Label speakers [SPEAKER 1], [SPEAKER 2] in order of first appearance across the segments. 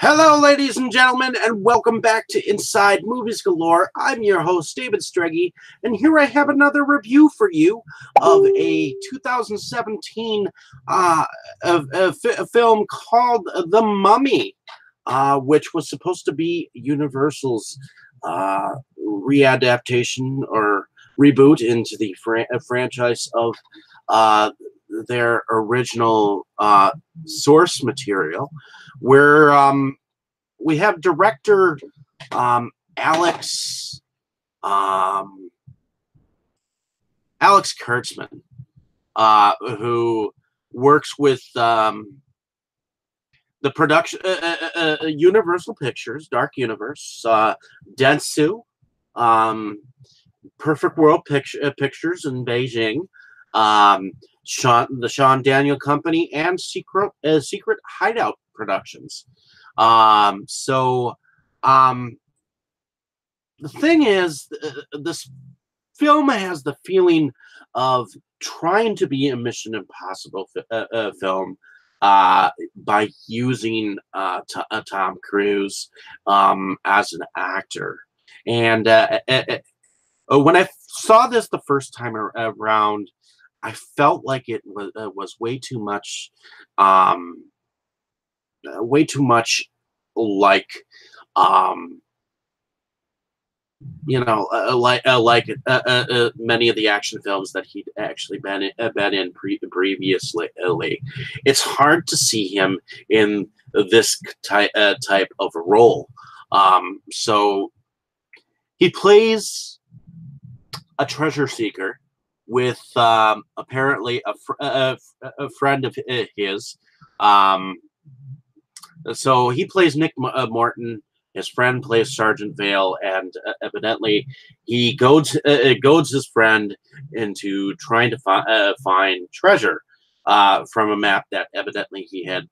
[SPEAKER 1] Hello, ladies and gentlemen, and welcome back to Inside Movies Galore. I'm your host, David Streggy, and here I have another review for you of a 2017 a film called The Mummy, which was supposed to be Universal's readaptation or reboot into the franchise of their original source material, where we have director Alex Kurtzman, who works with the production Universal Pictures, Dark Universe, Dentsu, Perfect World Pictures in Beijing, the Sean Daniel Company, and Secret Hideout Productions. The thing is, this film has the feeling of trying to be a Mission Impossible film by using Tom Cruise as an actor. And when I saw this the first time around, I felt like it was way too much like many of the action films that he'd actually been in previously. It's hard to see him in this type of a role. So he plays a treasure seeker with apparently a friend of his. So he plays Nick Morton. His friend plays Sergeant Vale, and evidently he goads his friend into trying to find treasure from a map that evidently he had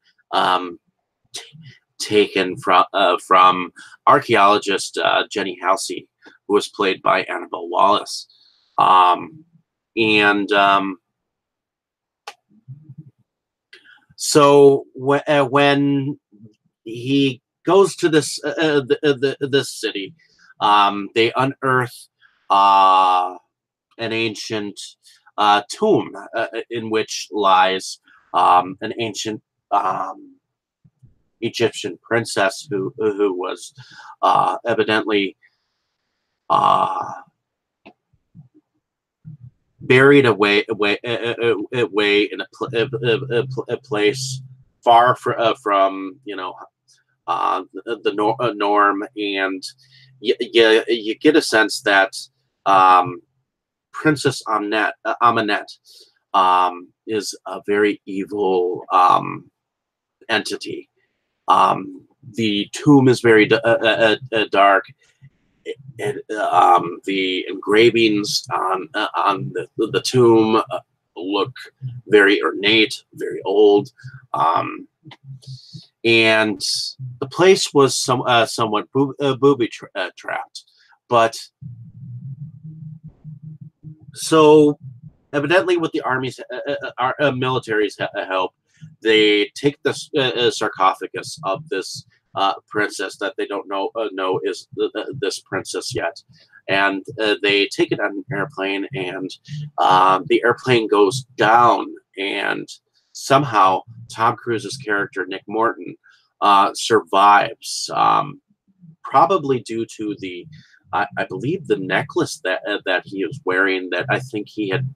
[SPEAKER 1] taken from archaeologist Jenny Halsey, who was played by Annabelle Wallace. So when he goes to this this city, they unearth an ancient tomb in which lies an ancient Egyptian princess who was evidently buried away in a place far from the norm, and you get a sense that Princess Amenet is a very evil entity. The tomb is very dark. The engravings on the tomb look very ornate, very old, and the place was somewhat booby trapped. But so evidently, with the army's military's help, they take the sarcophagus of this princess that they don't know is this princess yet, and they take it on an airplane, and the airplane goes down, and somehow Tom Cruise's character Nick Morton survives, probably due to the I believe the necklace that he was wearing, that I think he had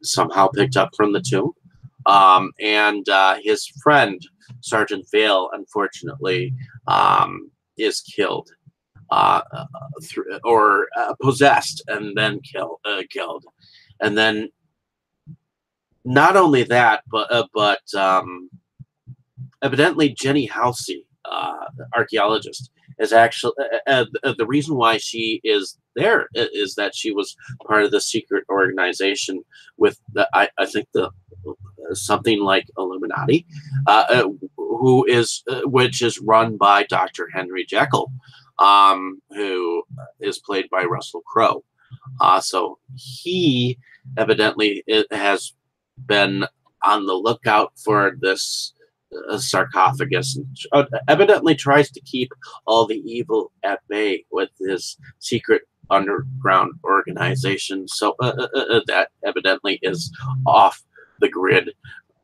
[SPEAKER 1] somehow picked up from the tomb. And his friend Sergeant Vale, unfortunately, is killed or possessed, and then killed. And then not only that, but evidently Jenny Halsey, archaeologist, is actually the reason why she is there is that she was part of the secret organization with I think something like Illuminati, which is run by Dr. Henry Jekyll, who is played by Russell Crowe. So he evidently has been on the lookout for this sarcophagus, and evidently tries to keep all the evil at bay with his secret underground organization. So that evidently is off the grid,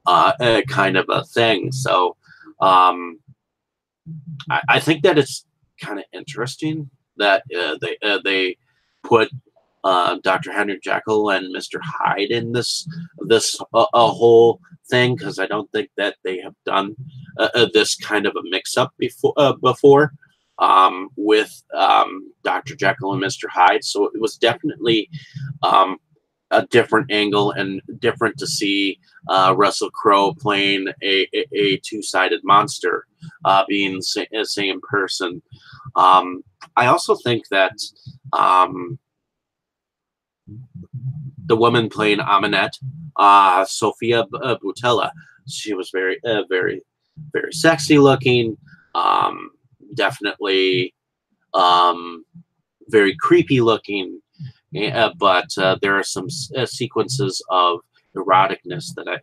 [SPEAKER 1] kind of a thing. So I think that it's kind of interesting that they put Dr. Henry Jekyll and Mr. Hyde in this a whole thing, because I don't think that they have done this kind of a mix-up before with Dr. Jekyll and Mr. Hyde. So it was definitely a different angle, and different to see Russell Crowe playing a two-sided monster, being the same person. I also think that the woman playing Aminette, Sophia Boutella, she was very, very sexy looking. Definitely very creepy looking. But there are some sequences of eroticness that I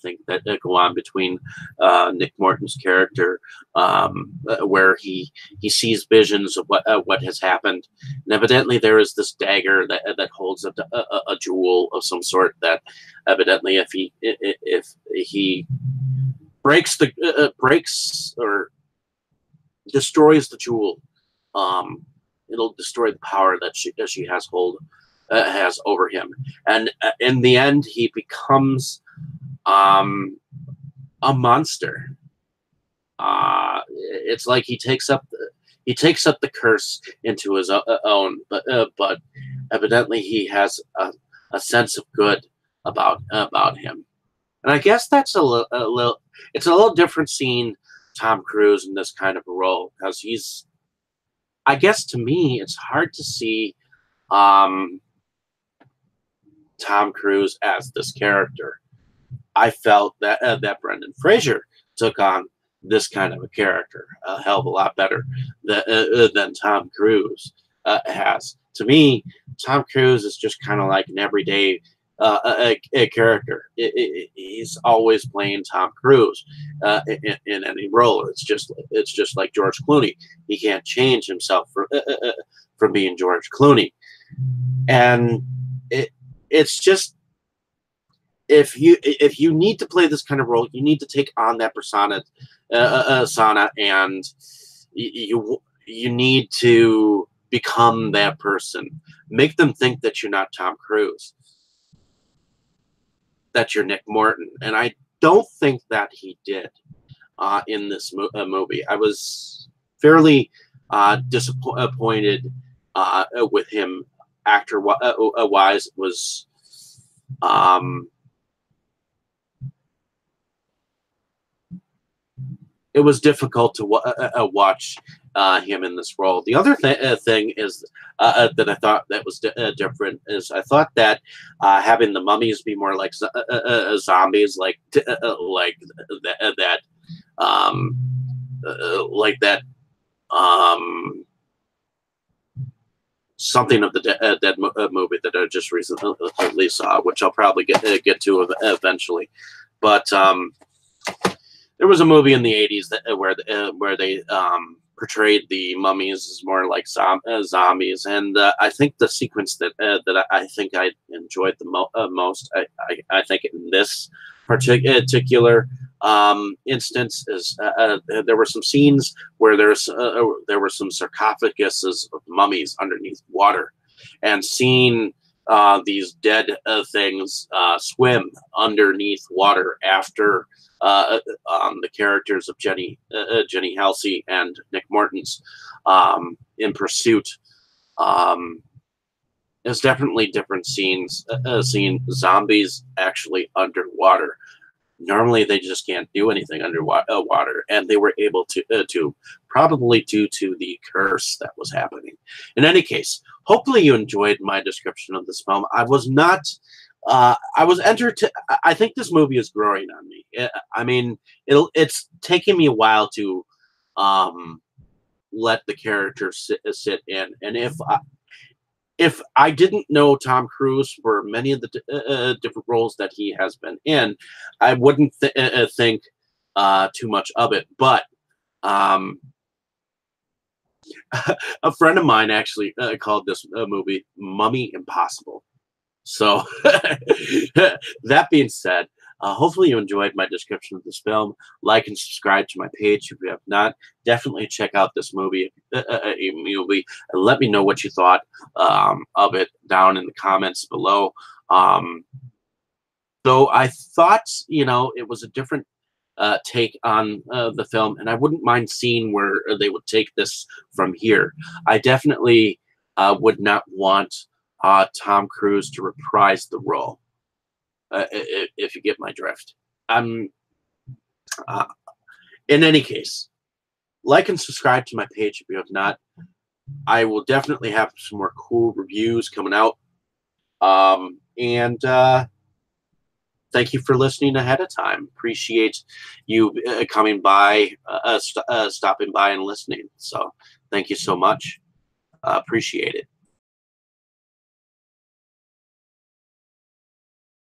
[SPEAKER 1] think that go on between Nick Morton's character, where he sees visions of what has happened, and evidently there is this dagger that holds a jewel of some sort that evidently if he breaks or destroys the jewel, it'll destroy the power that she has over him, and in the end he becomes a monster. It's like he takes up the curse into his own, but evidently he has a sense of good about him, and I guess that's a little it's a little different seeing Tom Cruise in this kind of a role, because he's, I guess to me, it's hard to see Tom Cruise as this character. I felt that that Brendan Fraser took on this kind of a character a hell of a lot better than Tom Cruise has. To me, Tom Cruise is just kind of like an everyday a character. He's always playing Tom Cruise in any role. It's just like George Clooney. He can't change himself from being George Clooney, and it's just, if you need to play this kind of role, you need to take on that persona, and you need to become that person. Make them think that you're not Tom Cruise, that you're Nick Morton, and I don't think that he did in this movie. I was fairly disappointed with him actor-wise. It was difficult to watch him in this role. The other thing is that I thought that was different is I thought that having the mummies be more like zombies, like that, something of the Dead movie that I just recently saw, which I'll probably get to eventually, but. There was a movie in the 80s where they portrayed the mummies as more like zombies, and I think the sequence that I think I enjoyed the most, I think in this particular instance is there were some scenes where there were some sarcophaguses of mummies underneath water, and seeing these dead things swim underneath water after the characters of Jenny Halsey and Nick Morton's in pursuit is definitely different scenes. Seeing zombies actually underwater. Normally, they just can't do anything underwater, and they were able to probably due to the curse that was happening. In any case, hopefully you enjoyed my description of this film. I was not. I was entertained. I think this movie is growing on me. I mean, it's taking me a while to let the characters sit in, and if I didn't know Tom Cruise for many of the different roles that he has been in, I wouldn't think too much of it. But a friend of mine actually called this movie Mummy Impossible. So that being said, hopefully you enjoyed my description of this film. Like and subscribe to my page if you have not. Definitely check out this movie, movie, and let me know what you thought of it down in the comments below. Though I thought, it was a different take on the film, and I wouldn't mind seeing where they would take this from here. I definitely would not want Tom Cruise to reprise the role, if you get my drift. In any case, like and subscribe to my page if you have not. I will definitely have some more cool reviews coming out. And thank you for listening ahead of time. Appreciate you coming by, stopping by and listening. So thank you so much. Appreciate it.